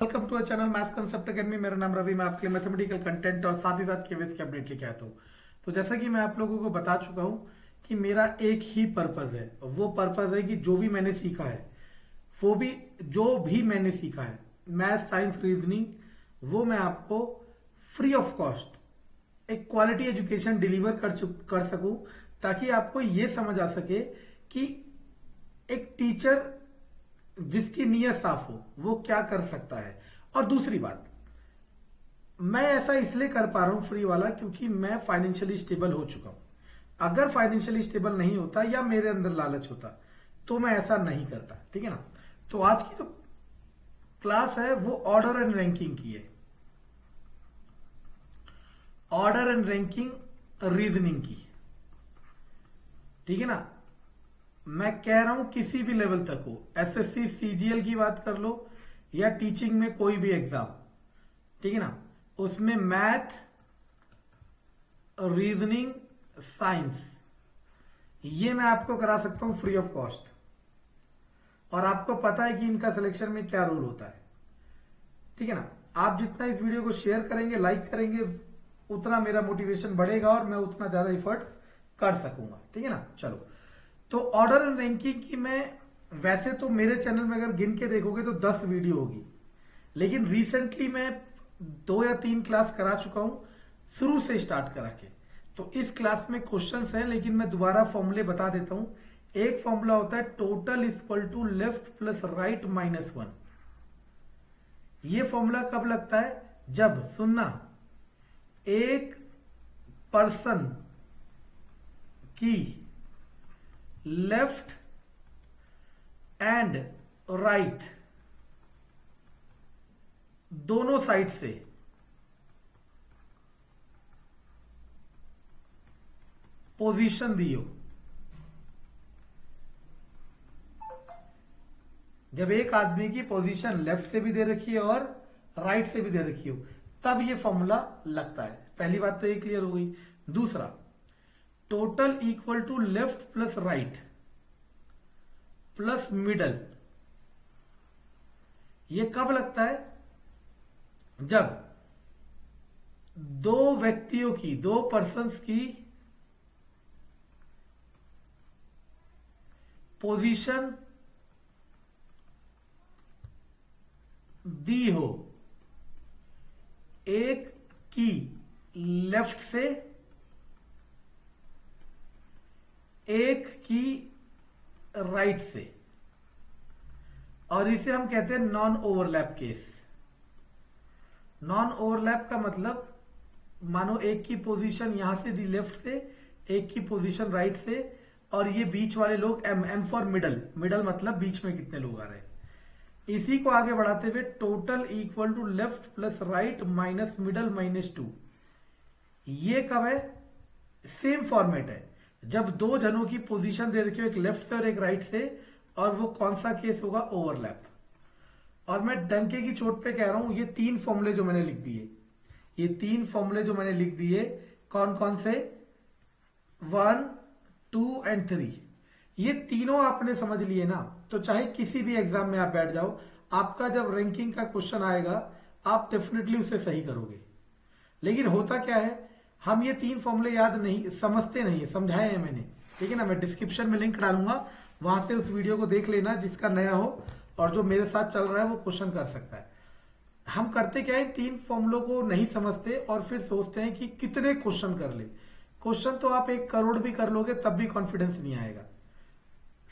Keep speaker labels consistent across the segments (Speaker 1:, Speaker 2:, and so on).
Speaker 1: Welcome to a channel maths concept academy. मेरा नाम रवि। मैं आपके लिए मैथमेटिकल कंटेंट और साथ ही साथ केवीएस की अपडेट लेके आता हूँ। तो जैसा कि मैं आप लोगों को बता चुका हूँ कि मेरा एक ही पर्पज है। वो पर्पज है कि जो भी मैंने सीखा है मैथ साइंस रीजनिंग, वो मैं आपको फ्री ऑफ कॉस्ट एक क्वालिटी एजुकेशन डिलीवर कर सकूं, ताकि आपको ये समझ आ सके कि एक टीचर जिसकी नीयत साफ हो वो क्या कर सकता है। और दूसरी बात, मैं ऐसा इसलिए कर पा रहा हूं फ्री वाला क्योंकि मैं फाइनेंशियली स्टेबल हो चुका हूं। अगर फाइनेंशियली स्टेबल नहीं होता या मेरे अंदर लालच होता तो मैं ऐसा नहीं करता। ठीक है ना। तो आज की जो क्लास है वो ऑर्डर एंड रैंकिंग की है, ऑर्डर एंड रैंकिंग रीजनिंग की। ठीक है ना। मैं कह रहा हूं किसी भी लेवल तक हो, एसएससी सीजीएल की बात कर लो या टीचिंग में कोई भी एग्जाम, ठीक है ना, उसमें मैथ, रीजनिंग, साइंस, ये मैं आपको करा सकता हूं फ्री ऑफ कॉस्ट। और आपको पता है कि इनका सिलेक्शन में क्या रोल होता है। ठीक है ना। आप जितना इस वीडियो को शेयर करेंगे, लाइक करेंगे, उतना मेरा मोटिवेशन बढ़ेगा और मैं उतना ज्यादा एफर्ट्स कर सकूंगा। ठीक है ना। चलो, तो ऑर्डर एंड रैंकिंग की मैं, वैसे तो मेरे चैनल में अगर गिन के देखोगे तो 10 वीडियो होगी, लेकिन रिसेंटली मैं 2 या 3 क्लास करा चुका हूं, शुरू से स्टार्ट करा के। तो इस क्लास में क्वेश्चंस हैं, लेकिन मैं दोबारा फॉर्मूले बता देता हूं। एक फॉर्मूला होता है total equal to left plus right minus 1। ये फॉर्मूला कब लगता है? जब, सुनना, एक पर्सन की लेफ्ट एंड राइट दोनों साइड से पोजीशन दी हो। जब एक आदमी की पोजीशन लेफ्ट से भी दे रखी है और राइट से भी दे रखी हो, तब ये फॉर्मूला लगता है। पहली बात तो ये क्लियर हो गई। दूसरा, total equal to left plus right plus middle, ये कब लगता है? जब दो व्यक्तियों की, दो पर्सन्स की पोजीशन दी हो, एक की लेफ्ट से, एक की राइट से, और इसे हम कहते हैं non overlap case. Non overlap का मतलब, मानो एक की पोजीशन यहां से दी लेफ्ट से, एक की पोजीशन राइट से, और ये बीच वाले लोग, M, M for middle, middle मतलब बीच में कितने लोग आ रहे हैं। इसी को आगे बढ़ाते हुए total equal to left plus right minus middle minus 2। ये कब है? सेम फॉर्मेट है, जब दो जनों की पोजीशन दे रखी हो, एक लेफ्ट से और एक राइट से, और वो कौन सा केस होगा? ओवरलैप। और मैं डंके की चोट पे कह रहा हूं, ये 3 फॉर्मूले जो मैंने लिख दिए, ये 3 फॉर्मूले जो मैंने लिख दिए, कौन कौन से? 1, 2 एंड 3, ये तीनों आपने समझ लिए ना, तो चाहे किसी भी एग्जाम में आप बैठ जाओ, आपका जब रैंकिंग का क्वेश्चन आएगा आप डेफिनेटली उसे सही करोगे। लेकिन होता क्या है, हम ये 3 फॉर्मूले याद नहीं, समझते नहीं, समझाए हैं मैंने। ठीक है ना। मैं डिस्क्रिप्शन में लिंक डालूंगा, वहां से उस वीडियो को देख लेना, जिसका नया हो और जो मेरे साथ चल रहा है वो क्वेश्चन कर सकता है। हम करते क्या है, 3 फॉर्मूलों को नहीं समझते और फिर सोचते हैं कि कितने क्वेश्चन कर ले। क्वेश्चन तो आप 1 करोड़ भी कर लोगे तब भी कॉन्फिडेंस नहीं आएगा।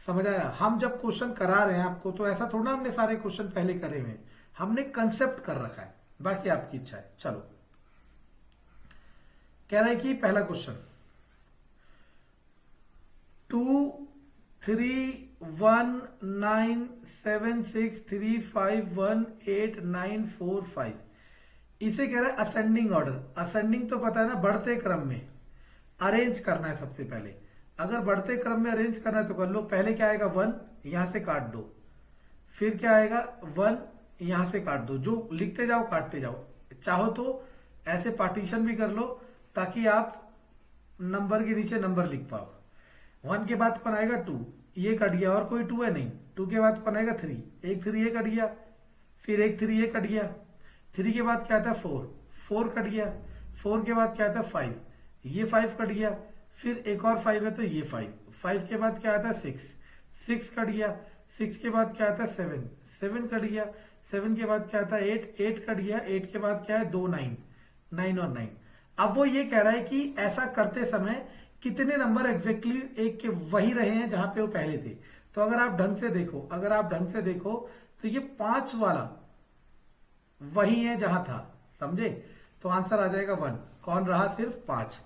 Speaker 1: समझ आया? हम जब क्वेश्चन करा रहे हैं आपको, तो ऐसा थोड़ा हमने सारे क्वेश्चन पहले करे हुए हैं, हमने कंसेप्ट कर रखा है, बाकी आपकी इच्छा है। चलो, कह रहा है कि पहला क्वेश्चन, 2, 3, 1, 9, 7, 6, 3, 5, 1, 8, 9, 4, 5, इसे कह रहा है असेंडिंग ऑर्डर। असेंडिंग तो पता है ना, बढ़ते क्रम में अरेंज करना है सबसे पहले। अगर बढ़ते क्रम में अरेंज करना है तो कर लो। पहले क्या आएगा? 1, यहां से काट दो। फिर क्या आएगा? 1, यहां से काट दो। जो लिखते जाओ काटते जाओ। चाहो तो ऐसे पार्टीशन भी कर लो ताकि आप नंबर के नीचे नंबर लिख पाओ। 1 के बाद कौन आएगा? 2, ये कट गया, और कोई 2 है नहीं। 2 के बाद कौन आएगा? 3, एक 3 ये कट गया। फिर एक 3 ये कट गया, 3 के बाद क्या था 4, 4 कट गया, 4 के बाद क्या था 5, ये 5 कट गया, फिर एक और 5 है तो ये 5, 5 के बाद क्या आता है 6, 6 कट गया, 6 के बाद क्या आता है 7, 7 कट गया, 7 के बाद क्या था 8, 8 कट गया, 8 के बाद क्या है 2 9, 9 और 9। अब वो ये कह रहा है कि ऐसा करते समय कितने नंबर एग्जैक्टली एक के वही रहे हैं जहां पे वो पहले थे। तो अगर आप ढंग से देखो, अगर आप ढंग से देखो तो ये 5 वाला वही है जहां था, समझे? तो आंसर आ जाएगा 1। कौन रहा? सिर्फ 5।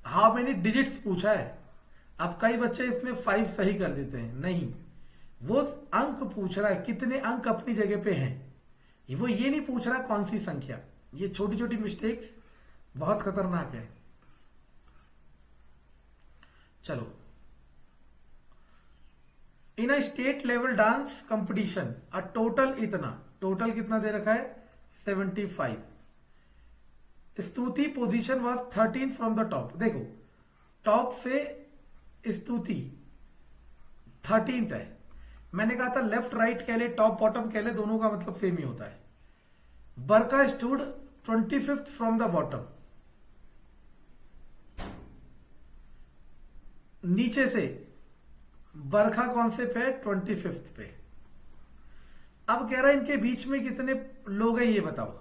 Speaker 1: हाउ मेनी डिजिट्स पूछा है। अब कई बच्चे इसमें 5 सही कर देते हैं, नहीं, वो अंक पूछ रहा है कितने अंक अपनी जगह पे हैं, वो ये नहीं पूछ रहा कौन सी संख्या। ये छोटी छोटी मिस्टेक्स बहुत खतरनाक है। चलो, in a state level dance competition a total इतना, टोटल कितना दे रखा है 75। Stuti position was 13 from the top. देखो, टॉप से स्तुति 13th है। मैंने कहा था लेफ्ट राइट कह ले, टॉप बॉटम कह ले, दोनों का मतलब सेम ही होता है। बरका stood 25th from the bottom, नीचे से बरखा कौन से पे? 25th पे। अब कह रहा है इनके बीच में कितने लोग हैं ये बताओ।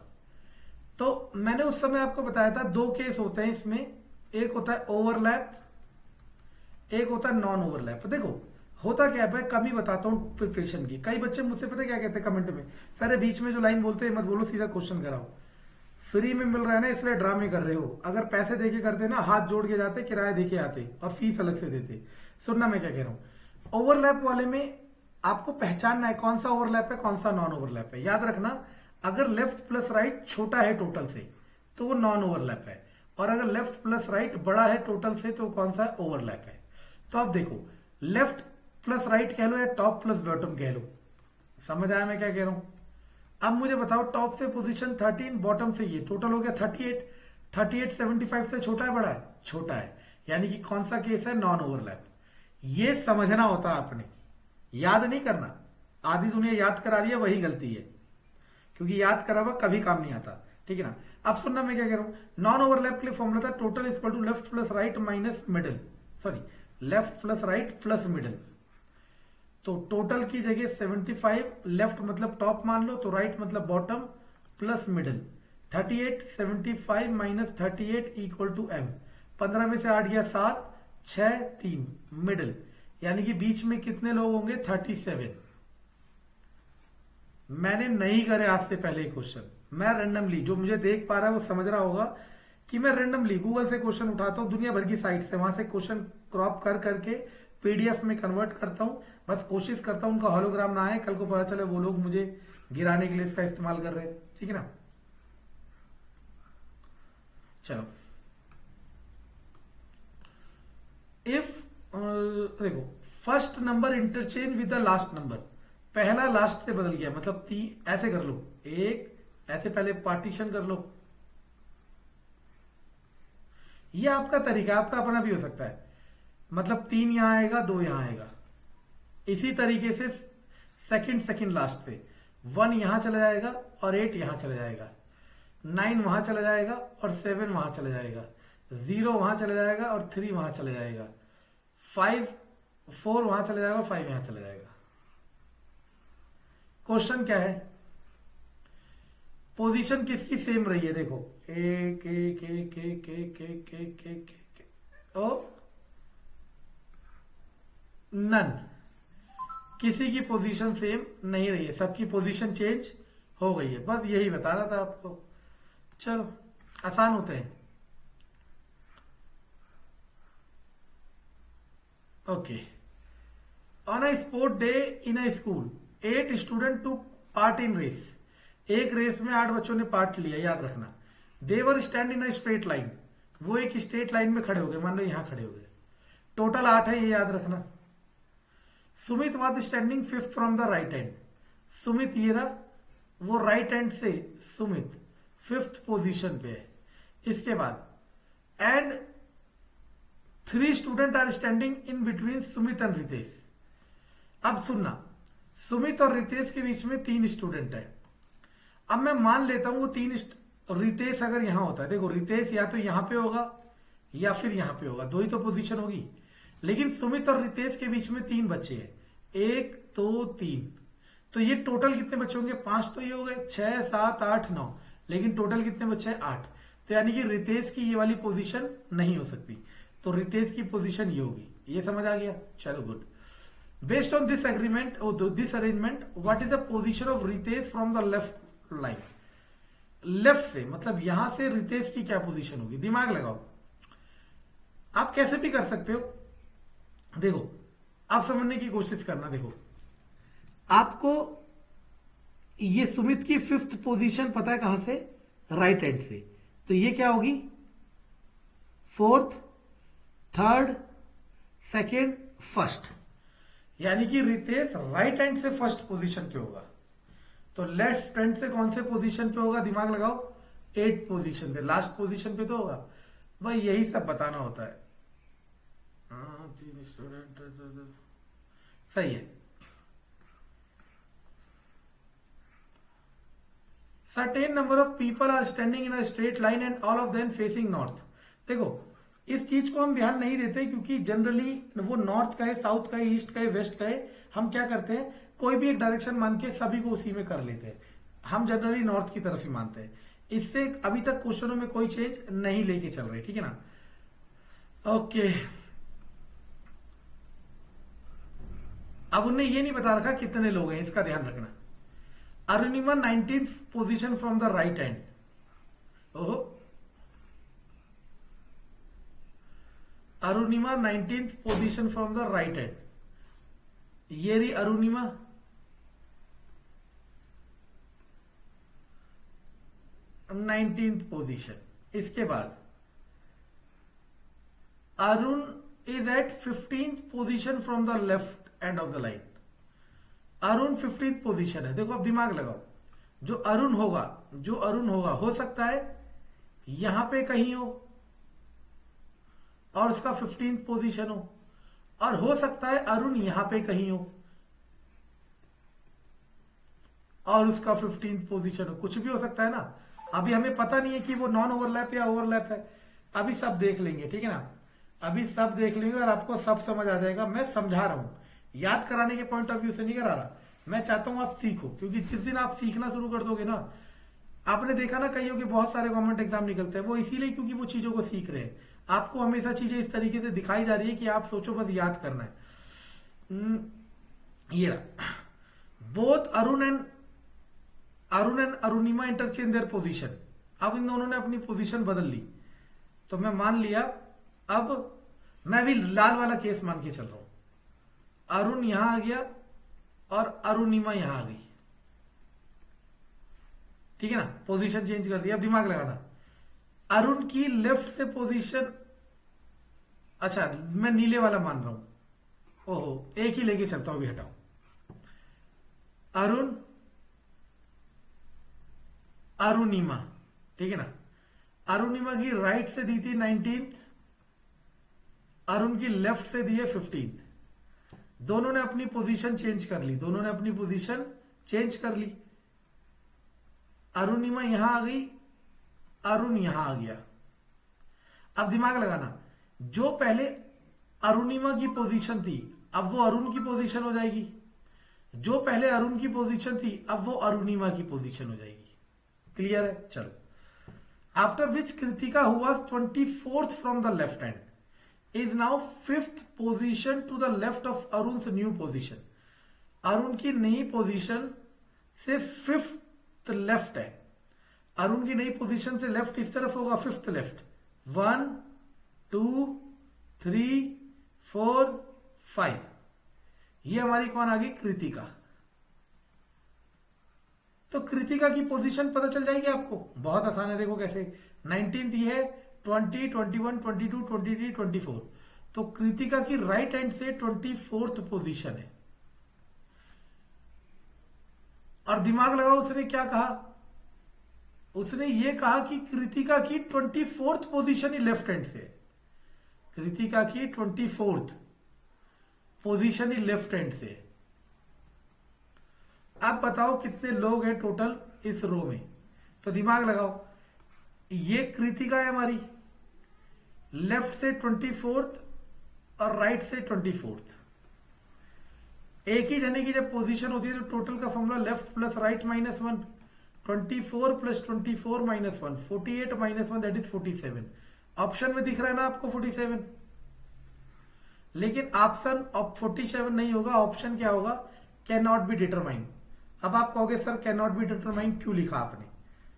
Speaker 1: तो मैंने उस समय आपको बताया था 2 केस होते हैं इसमें, एक होता है ओवरलैप, एक होता है नॉन ओवरलैप। देखो होता क्या है, कम ही बताता हूं प्रिपरेशन की। कई बच्चे मुझसे पता क्या कहते हैं कमेंट में, सर बीच में जो लाइन बोलते हैं मत बोलो, सीधा क्वेश्चन कराओ। फ्री में मिल रहा है ना, इसलिए ड्रामे कर रहे हो। अगर पैसे देके करते ना, हाथ जोड़ के जाते, किराया देके आते और फीस अलग से देते। सुनना मैं क्या कह रहा हूं। ओवरलैप वाले में आपको पहचानना है कौन सा ओवरलैप है, कौन सा नॉन ओवरलैप है। याद रखना, अगर लेफ्ट प्लस राइट छोटा है टोटल से तो वो नॉन ओवरलैप है, और अगर लेफ्ट प्लस राइट बड़ा है टोटल से तो कौन सा ओवरलैप है। तो अब देखो, लेफ्ट प्लस राइट कह लो या टॉप प्लस बॉटम कह लो, समझ आया मैं क्या कह रहा हूं। अब मुझे बताओ, टॉप से पोजीशन 13, बॉटम से ये, टोटल हो गया 38। 38 75 से छोटा है बड़ा है? छोटा है, यानी कि कौन सा केस है? Non overlap. ये समझना होता है आपने, याद नहीं करना। आधी दुनिया याद करा रही है, वही गलती है, क्योंकि याद करा हुआ कभी काम नहीं आता, ठीक है ना। अब सुनना मैं क्या कह रहा हूं। नॉन ओवरलैप के लिए फॉर्मूला था total equal to left plus right minus middle, sorry left plus right plus middle. तो टोटल की जगह 75, लेफ्ट मतलब टॉप मान लो, तो राइट मतलब bottom plus middle. 38 75 minus 38 equal to m। 15 में से 8 गया 7, 6 3 मिडल, यानी कि बीच में कितने लोग होंगे? 37। मैंने नहीं करे आज से पहले क्वेश्चन, मैं रैंडमली, जो मुझे देख पा रहा है वो समझ रहा होगा कि मैं रैंडमली गूगल से क्वेश्चन उठाता हूं, दुनिया भर की साइट से, वहां से क्वेश्चन क्रॉप कर करके पीडीएफ में कन्वर्ट करता हूं। बस कोशिश करता हूं उनका होलोग्राम ना आए, कल को पता चले वो लोग मुझे गिराने के लिए इसका इस्तेमाल कर रहे हैं, ठीक है ना। चलो, इफ देखो, first number interchange with the last number, पहला लास्ट से बदल गया, मतलब 3 ऐसे कर लो, एक ऐसे पहले पार्टीशन कर लो। ये आपका तरीका, आपका अपना भी हो सकता है, मतलब 3 यहां आएगा, 2 यहां आएगा। इसी तरीके से सेकंड सेकंड लास्ट पे 1 यहां चला जाएगा और 8 यहां चला जाएगा, 9 वहां चला जाएगा और 7 वहां चला जाएगा, 0 वहां चला जाएगा और 3 वहां चला जाएगा, 4 वहां चला जाएगा और 5 यहां चला जाएगा। क्वेश्चन क्या है? पोजीशन किसकी सेम रही है? देखो, एक एक एक एक एक एक एक एक ओ नन, किसी की पोजीशन सेम नहीं रही है, सबकी पोजीशन चेंज हो गई है। बस यही बता रहा था आपको। चलो, आसान होते हैं। Okay, on a sport day in a school 8 student to part in race. एक रेस में 8 बच्चों ने पार्ट लिया, याद रखना। They were stand in a straight line, वो एक स्ट्रेट लाइन में खड़े हो गए, मान लो यहां खड़े हो गए। टोटल 8 है, ये याद रखना। Sumit was standing 5th from the right hand. Sumit ये रहा, वो राइट हैंड से सुमित 5th पोजीशन पे है। इसके बाद and 3 student are standing in between Sumit and Ritesh. अब सुनना, सुमित और रितेश के बीच में 3 स्टूडेंट है। अब मैं मान लेता हूं वो रितेश अगर यहां होता है, देखो रितेश या तो यहां पे होगा या फिर यहां पे होगा, 2 ही तो पोजीशन होगी। लेकिन सुमित और रितेश के बीच में 3 बच्चे हैं, 1 2 3। तो ये टोटल कितने बच्चे होंगे? 5 तो ये हो गए, 6 7 8 9। लेकिन टोटल कितने बच्चे हैं? 8। तो यानी कि रितेश की ये वाली पोजीशन नहीं हो सकती, तो रितेश की पोजीशन ये होगी। ये समझ आ गया? चलो good. Based on this agreement और this arrangement, what is the position of Ritesh from the left line? Left से मतलब यहां से रितेश की क्या पोजीशन होगी? दिमाग लगाओ, आप कैसे भी कर सकते हो। देखो, आप समझने की कोशिश करना। देखो, आपको ये सुमित की 5th पोजीशन पता है कहां से? राइट हैंड से। तो ये क्या होगी? 4th, 3rd, 2nd, 1st। यानी कि रितेश राइट हैंड से 1st पोजीशन पे होगा। तो लेफ्ट हैंड से कौन से पोजीशन पे होगा? दिमाग लगाओ, 8th पोजीशन पे, लास्ट पोजीशन पे तो होगा। भाई यही सब बताना होता है। 3 स्टूडेंट, सही है। Certain number of people are standing in a straight line and all of them facing north. देखो, इस चीज को हम ध्यान नहीं देते क्योंकि जनरली वो नॉर्थ का है, साउथ का है, ईस्ट का है, वेस्ट का है। हम क्या करते हैं, कोई भी एक डायरेक्शन मान के सभी को उसी में कर लेते हैं। हम जनरली नॉर्थ की तरफ ही मानते हैं। इससे अभी तक क्वेश्चनों में कोई चेंज नहीं लेके चल रहे, ठीक है ना? ओके, अब उन्हें ये नहीं बता रखा कितने लोग हैं, इसका ध्यान रखना। Arunima 19th position from the right hand. ओहो, Arunima 19th position from the right hand. ये रही अरुणिमा, नाइनटीन्थ पोजीशन। इसके बाद Arun is at 15th position from the left end of the line. Arun 15th position है। देखो, अब दिमाग लगाओ, जो अरुण होगा हो सकता है यहां पे कहीं हो और उसका 15th पोजीशन हो, और हो सकता है अरुण यहां पे कहीं हो और उसका 15th पोजीशन हो। कुछ भी हो सकता है ना। अभी हमें पता नहीं है कि वो नॉन ओवरलैप या ओवरलैप है। अभी सब देख लेंगे, ठीक है ना? अभी सब देख लेंगे और आपको सब समझ आ जाएगा। मैं समझा रहा हूं, याद कराने के पॉइंट ऑफ व्यू से नहीं करा रहा। मैं चाहता हूं आप सीखो, क्योंकि जिस दिन आप सीखना शुरू कर दोगे ना, आपने देखा ना कईयों के बहुत सारे गवर्नमेंट एग्जाम निकलते हैं, वो इसीलिए क्योंकि वो चीजों को सीख रहे हैं। आपको हमेशा चीजें इस तरीके से दिखाई जा रही है कि आप सोचो बस याद करना है। ये रहा, both Arun and Arunima interchange their position. अब इन दोनों ने अपनी पोजीशन बदल ली, तो मैं मान लिया, अब मैं भी लाल वाला केस मान के चल रहा हूं। अरुण यहां आ गया और अरुणिमा यहां आ गई, ठीक है ना? पोजीशन चेंज कर दिया। अब दिमाग लगाना, अरुण की लेफ्ट से पोजीशन, अच्छा मैं नीले वाला मान रहा हूं। ओहो, एक ही लेके चलता हूं, अभी हटाओ। अरुण, अरुणिमा, ठीक है ना? अरुणिमा की राइट से दी थी 19th, अरुण की लेफ्ट से दी है 15th। दोनों ने अपनी पोजीशन चेंज कर ली। अरुणिमा यहां आ गई, अरुण यहां आ गया। अब दिमाग लगाना, जो पहले अरुणिमा की पोजीशन थी अब वो अरुण की पोजीशन हो जाएगी, जो पहले अरुण की पोजीशन थी अब वो अरुणिमा की पोजीशन हो जाएगी। क्लियर है? चलो, after which Kritika who was 24th from the left hand is now 5th position to the left of Arun new position. Arun की नई पोजीशन से 5th लेफ्ट है। अरुण की नई पोजीशन से लेफ्ट इस तरफ होगा, 5th लेफ्ट। 1 2 3 4 5। ये हमारी कौन आ गई? कृतिका। तो कृतिका की पोजीशन पता चल जाएगी आपको, बहुत आसान है। देखो कैसे, 19th ये है, 20 21 22 23 24। तो कृतिका की राइट हैंड से 24th पोजीशन है। और दिमाग लगाओ, उसने क्या कहा? उसने ये कहा कि कृतिका की 24th पोजीशन ही लेफ्ट हैंड से। कृतिका की 24th पोजीशन ही लेफ्ट हैंड से। अब बताओ कितने लोग हैं टोटल इस रो में, तो दिमाग लगाओ। ये कृतिका है हमारी, लेफ्ट से 24th और राइट से 24th। एक ही जने की जब पोजीशन होती है तो टोटल का formula left plus right minus 1, 24 plus 24 minus 1, 48 minus 1 that is 47। Option में दिख रहा है ना आपको 47, लेकिन ऑप्शन ऑफ 47 नहीं होगा, ऑप्शन क्या होगा, कैन नॉट बी डिटरमाइन। अब आप कहोगे sir can not be determine क्यों लिखा आपने,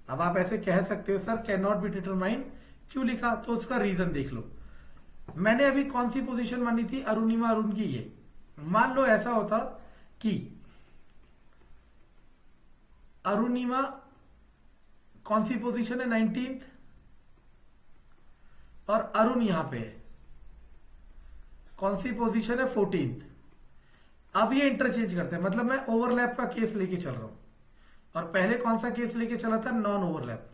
Speaker 1: अब आप ऐसे कह सकते हो sir can not be determine क्यों लिखा, तो उसका रीजन देख लो। मैंने अभी कौन सी पोजीशन मानी थी, अरुणिमा अरुण की। ये मान लो ऐसा होता कि अरुणिमा कौन सी पोजीशन है 19th और अरुण यहां पे है, कौन सी पोजीशन है 14th। अब ये इंटरचेंज करते हैं, मतलब मैं ओवरलैप का केस लेके चल रहा हूं, और पहले कौन सा केस लेके चला था, नॉन ओवरलैप।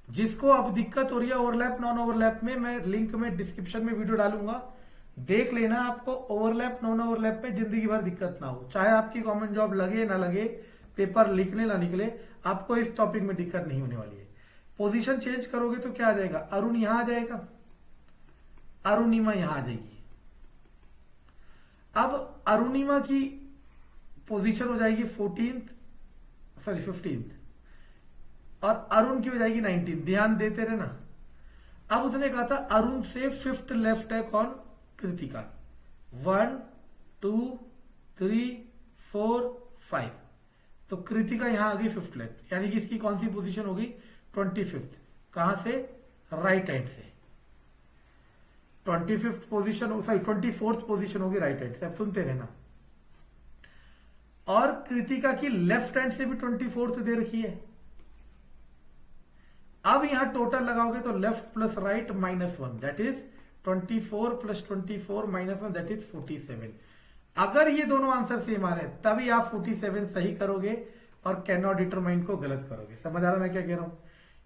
Speaker 1: जिसको अब दिक्कत हो रही है ओवरलैप नॉन ओवरलैप में, मैं लिंक में डिस्क्रिप्शन में वीडियो डालूंगा, देख लेना। आपको ओवरलैप नॉन ओवरलैप में जिंदगी भर दिक्कत ना हो, चाहे आपकी गवर्नमेंट जॉब लगे ना लगे, पेपर निकले ना निकले, आपको इस टॉपिक में दिक्कत नहीं होने वाली है। पोजीशन चेंज करोगे तो क्या आ जाएगा, अरुण यहां आ जाएगा, अरुणिमा यहां आ जाएगी। अब अरुणिमा की पोजीशन हो जाएगी 15th, और अरुण की हो जाएगी 19th। ध्यान देते रहे ना। अब उसने कहा था अरुण से 5th लेफ्ट है कौन, कृतिका। 1 2 3 4 5, तो कृतिका यहां आ गई 5th लेफ्ट, यानी कि इसकी कौन सी पोजीशन होगी, 25th। कहां से, राइट हैंड से। 25th position, sorry 24th position होगी राइट हैंड से। अब सुनते रहना। और कृतिका की लेफ्ट हैंड से भी 24th दे रखी है। अब यहां टोटल लगाओगे तो left plus right minus 1 that is 24 plus 24 minus 1 that is 47। अगर ये दोनों आंसर सेम आ रहे हैं तभी आप 47 सही करोगे और कैन नॉट डिटरमाइन को गलत करोगे। समझ आ रहा मैं क्या कह रहा हूं,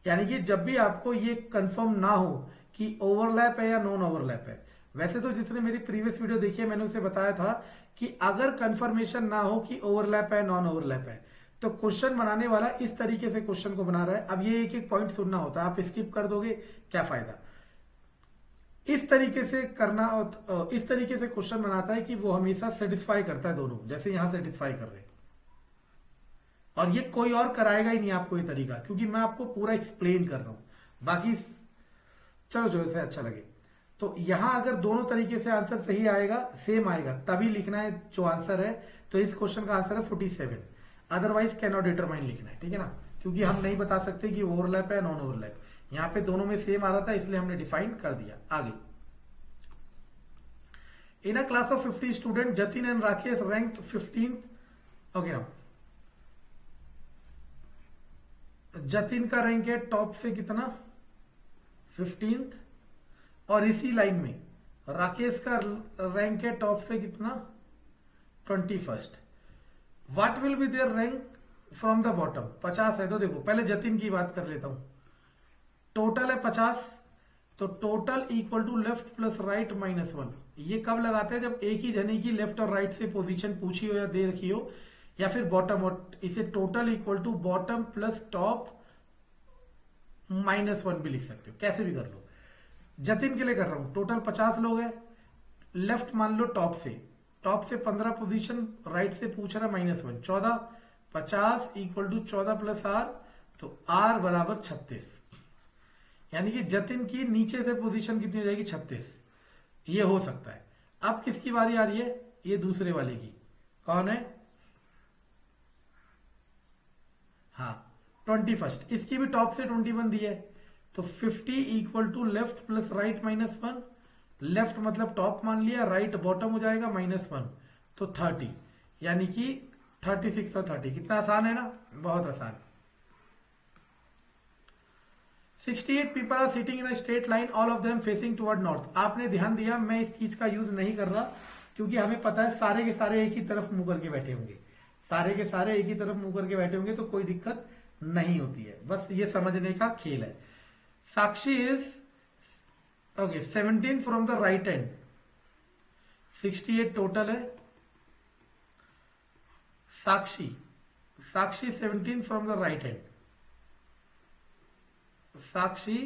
Speaker 1: यानी कि जब भी आपको ये कंफर्म ना हो कि ओवरलैप है या नॉन ओवरलैप है। वैसे तो जिसने मेरी प्रीवियस वीडियो देखी है मैंने उसे बताया था कि अगर कंफर्मेशन ना हो कि ओवरलैप है नॉन ओवरलैप है, तो क्वेश्चन बनाने वाला इस तरीके से क्वेश्चन को बना रहा है। अब ये एक एक पॉइंट सुनना होता है, आप स्किप कर दोगे क्या फायदा। इस तरीके से करना, इस तरीके से क्वेश्चन बनाता है कि वो हमेशा सेटिस्फाई करता है दोनों, जैसे यहां सेटिस्फाई कर रहे हैं। और ये कोई और कराएगा ही नहीं आपको ये तरीका, क्योंकि मैं आपको पूरा एक्सप्लेन कर रहा हूं। बाकी चलो जो से अच्छा लगे। तो यहां अगर दोनों तरीके से आंसर सही आएगा, सेम आएगा, तभी लिखना है जो आंसर है। तो इस क्वेश्चन का आंसर है 47, अदरवाइज कैन नॉट डिटरमाइन लिखना है, ठीक है ना, क्योंकि हम नहीं बता सकते कि ओवरलैप है नॉन ओवरलैप। यहां पे दोनों में सेम आ रहा था इसलिए हमने डिफाइन कर दिया। आगे, in a class of 50 student Jatin and Rakesh ranked 15th। Okay ना, जतिन का रैंक है टॉप से कितना, 15th, और इसी लाइन में राकेश का रैंक है टॉप से कितना, 21st। What will be their rank from the bottom, 50 है। तो देखो पहले जतिन की बात कर लेता हूं, टोटल है 50, तो total equal to left plus right minus 1। ये कब लगाते हैं, जब एक ही जने की लेफ्ट और राइट से पोजीशन पूछी हो या दे रखी हो, या फिर बॉटम, और इसे total equal to bottom plus top minus 1 भी लिख सकते हो, कैसे भी कर लो। जतिन के लिए कर रहा हूं, टोटल 50 लोग हैं, लेफ्ट मान लो टॉप से 15 पोजीशन, राइट से पूछ रहा -1, 14, 50 इक्वल टू 14 प्लस आर, तो आर बराबर 36। यानी कि जतिन की नीचे से पोजीशन कितनी हो जाएगी, 36। ये हो सकता है। अब किसकी बारी आ रही है, ये दूसरे वाले की, कौन है, हाँ 21st, इसकी भी टॉप से 21 दी है, तो 50 equal to left plus right minus 1, left मतलब टॉप मान लिया, राइट बॉटम हो जाएगा -1, तो 30, यानी कि 36 और 30, कितना आसान है ना, बहुत आसान। 68 people are sitting in a straight line, all of them facing toward north. आपने ध्यान दिया, मैं इस चीज का यूज नहीं कर रहा, क्योंकि हमें पता है सारे के सारे एक ही तरफ मुंह करके बैठे होंगे, सारे के सारे एक ही तरफ मुंह करके बैठे होंगे, तो कोई दिक्कत नहीं होती है, बस ये समझने का खेल है। Sakshi is okay 17 from the right end, 68 total है। Sakshi Sakshi 17 from the right hand, Sakshi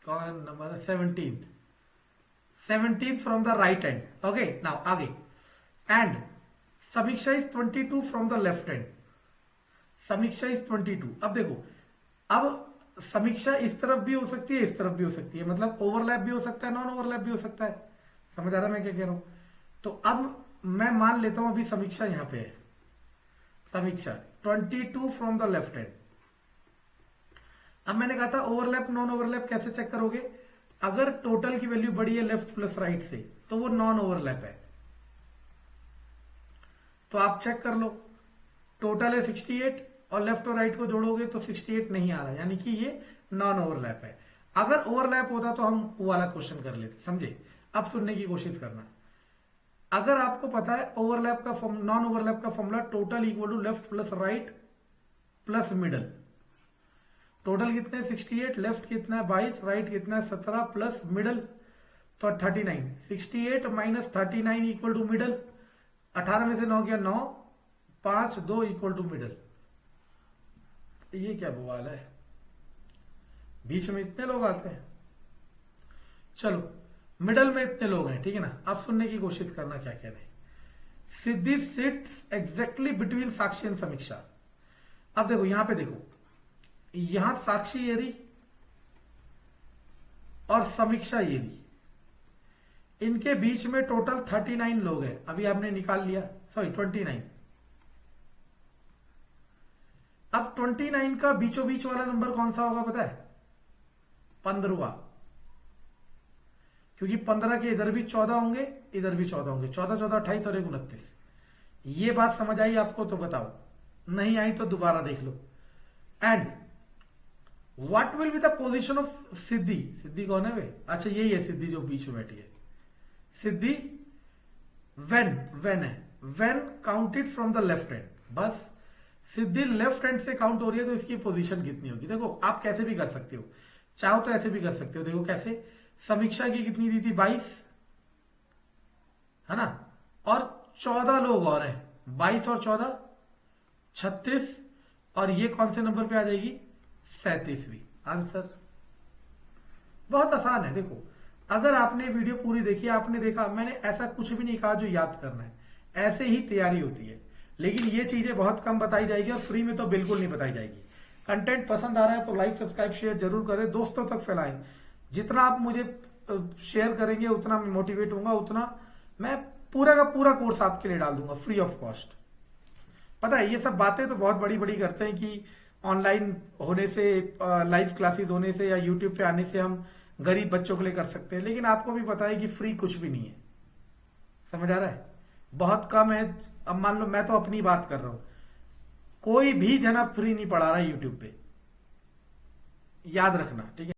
Speaker 1: कौन number 17 from the right hand, okay. Now आगे, and Samiksha is 22 from the left hand, Samiksha is 22। अब देखो, अब समीक्षा इस तरफ भी हो सकती है, इस तरफ भी हो सकती है, मतलब ओवरलैप भी हो सकता है, नॉन ओवरलैप भी हो सकता है। समझ आ रहा है मैं क्या कह रहा हूं? तो अब मैं मान लेता हूं अभी समीक्षा यहां पे है, समीक्षा 22 फ्रॉम द लेफ्ट हैंड। अब मैंने कहा था ओवरलैप नॉन ओवरलैप कैसे चेक करोगे? अगर टोटल की वैल्यू बड़ी है लेफ्ट प्लस राइट से तो वो नॉन ओवरलैप है, तो आप चेक कर लो। टोटल है 68 और लेफ्ट और राइट को जोड़ोगे तो 68 नहीं आ रहा, यानी कि ये नॉन ओवरलैप है। अगर ओवरलैप होता तो हम वो वाला क्वेश्चन कर लेते, समझे? अब सुनने की कोशिश करना। अगर आपको पता है ओवरलैप का नॉन ओवरलैप का formula total equal to left plus right plus middle. Total कितना है 68, लेफ्ट कितना है 22, राइट कितना है 17 प्लस मिडल तो 39। 68 माइनस 39 इक्वल टू मिडल, 18 में से 9 गया 9, 5 2 इक्वल टू मिडल। ये क्या बवाल है, बीच में इतने लोग आते हैं। चलो मिडल में इतने लोग हैं, ठीक है ना। अब सुनने की कोशिश करना क्या कह रहे हैं। Siddhi sits exactly between Sakshi and Samiksha. अब देखो यहां पे देखो, यहां साक्षी ये रही और समीक्षा ये रही, इनके बीच में टोटल 39 लोग हैं। अभी आपने निकाल लिया, सॉरी 29। अब 29 का बीचों बीच वाला नंबर कौन सा होगा पता है? 15वां, क्योंकि 15 के इधर भी 14 होंगे, इधर भी 14 होंगे। 14 14 28 और 29। ये बात समझ आई आपको तो बताओ, नहीं आई तो दोबारा देख लो। And what will be the position of Siddhi? Siddhi कौन है वे? अच्छा यही है सिद्धि जो बीच में बैठी है। सिद्धि वेन है, when counted from the left hand. बस सिद्धि लेफ्ट हैंड से काउंट हो रही है तो इसकी पोजीशन कितनी होगी? देखो आप कैसे भी कर सकते हो, चाहो तो ऐसे भी कर सकते हो। देखो कैसे, समीक्षा की कितनी दी थी 22, है ना, और 14 लोग और हैं, 22 और 14 36, और ये कौन से नंबर पे आ जाएगी? 37वीं। आंसर बहुत आसान है। देखो अगर आपने वीडियो पूरी देखी, आपने देखा मैंने ऐसा कुछ भी नहीं कहा जो याद करना है, ऐसे ही तैयारी होती है। लेकिन ये चीजें बहुत कम बताई जाएगी और फ्री में तो बिल्कुल नहीं बताई जाएगी। कंटेंट पसंद आ रहा है तो लाइक सब्सक्राइब शेयर जरूर करें, दोस्तों तक फैलाएं। जितना आप मुझे शेयर करेंगे उतना मैं मोटिवेट होऊंगा, उतना मैं पूरा का पूरा कोर्स आपके लिए डाल दूंगा फ्री ऑफ कॉस्ट। पता है ये सब बातें तो बहुत बड़ी बड़ी करते हैं कि ऑनलाइन होने से, लाइव क्लासेस होने से या यूट्यूब पे आने से हम गरीब बच्चों के लिए कर सकते हैं, लेकिन आपको भी पता है कि फ्री कुछ भी नहीं है। समझ आ रहा है? बहुत कम है। अब मान लो मैं तो अपनी बात कर रहा हूं, कोई भी जना फ्री नहीं पढ़ा रहा है यूट्यूब पे, याद रखना, ठीक है।